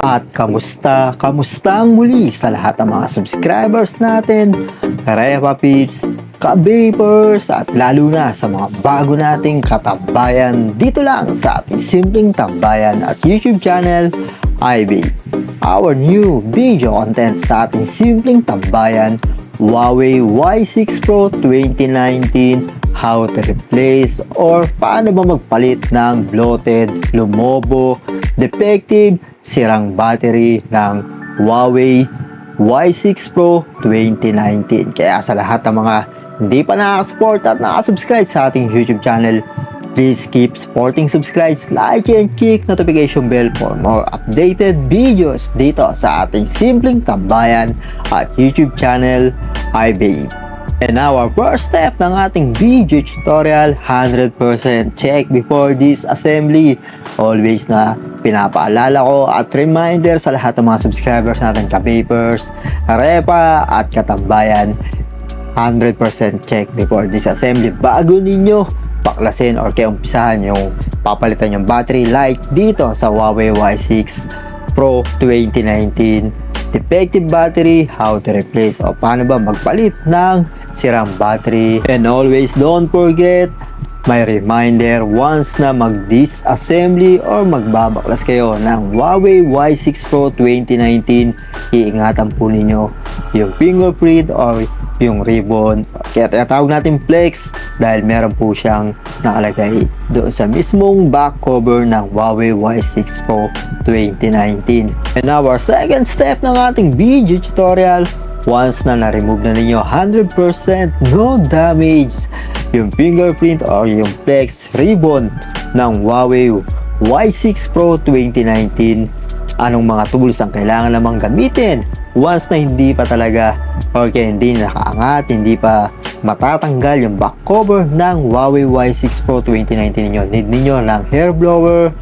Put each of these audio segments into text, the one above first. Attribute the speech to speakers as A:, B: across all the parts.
A: At kamusta? Kamusta ang muli sa lahat ng mga subscribers natin, Repa Peeps, ka-vapers, at lalo na sa mga bago nating katambayan dito lang sa ating simpleng tambayan at YouTube channel, iVape. Our new video content sa ating simpleng tambayan, Huawei Y6 Pro 2019, how to replace or paano ba magpalit ng Bloated, Lumobo, Defective, sirang battery ng Huawei Y6 Pro 2019. Kaya sa lahat ng mga hindi pa nakaka-support at nakasubscribe sa ating YouTube channel, please keep supporting, subscribe, like, and click notification bell for more updated videos dito sa ating simpleng tambayan at YouTube channel, iVape. And now, our first step ng ating video tutorial, 100% check before this assembly. Always na pinapaalala ko at reminder sa lahat ng mga subscribers natin, ka-vapers, repa at katambayan, 100% check before this assembly bago ninyo baklasin or kaya umpisahan yung papalitan yung battery like dito sa Huawei Y6 Pro 2019 defective battery, how to replace o paano ba magpalit ng sirang battery. And always don't forget may reminder, once na mag-disassembly or magbabaklas kayo ng Huawei Y6 Pro 2019, iingatan po ninyo yung fingerprint or yung ribbon, kaya tinatawag natin flex dahil meron po siyang nakalagay doon sa mismong back cover ng Huawei Y6 Pro 2019. And now our second step ng ating video tutorial, once na na-remove na ninyo 100% no damage yung fingerprint or yung flex ribbon ng Huawei Y6 Pro 2019, anong mga tools ang kailangan namang gamitin once na hindi pa talaga or kaya hindi nakaangat, hindi pa matatanggal yung back cover ng Huawei Y6 Pro 2019 ninyo. Need ninyo ng hair blower,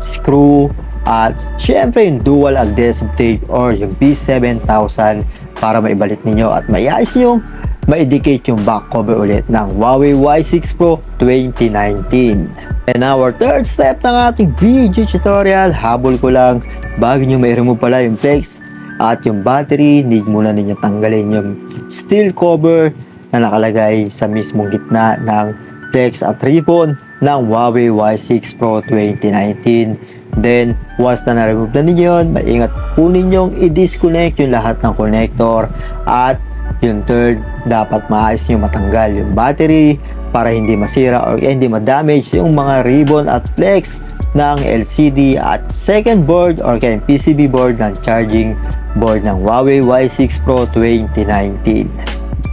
A: screw, at syempre yung dual adhesive tape or yung B7000 para maibalik ninyo at maiayos nyo, ma-indicate yung back cover ulit ng Huawei Y6 Pro 2019. And our third step ng ating video tutorial, habol ko lang, bago nyo may-remove pala yung flex at yung battery, need muna ninyo tanggalin yung steel cover na nakalagay sa mismong gitna ng flex at ribbon ng Huawei Y6 Pro 2019. Then, once na na-remove na ninyo yun, maingat po ninyong i-disconnect yung lahat ng connector. At yung third, dapat maayos nyo matanggal yung battery para hindi masira or hindi ma-damage yung mga ribbon at flex ng LCD at second board or kaya PCB board ng charging board ng Huawei Y6 Pro 2019.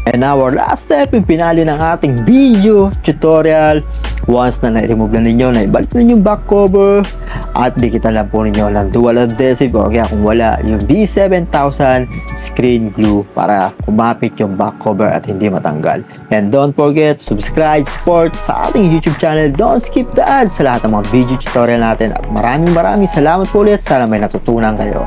A: And our last step, yung pinali ng ating video tutorial, once na na-remove na ninyo, na ibalik na yung back cover at dikitan lang po ninyo ng dual adhesive o kaya kung wala yung B7000 screen glue para kumapit yung back cover at hindi matanggal. And don't forget, subscribe, support sa ating YouTube channel. Don't skip the ads sa lahat ng mga video tutorial natin at maraming salamat po ulit. Sana may natutunan kayo.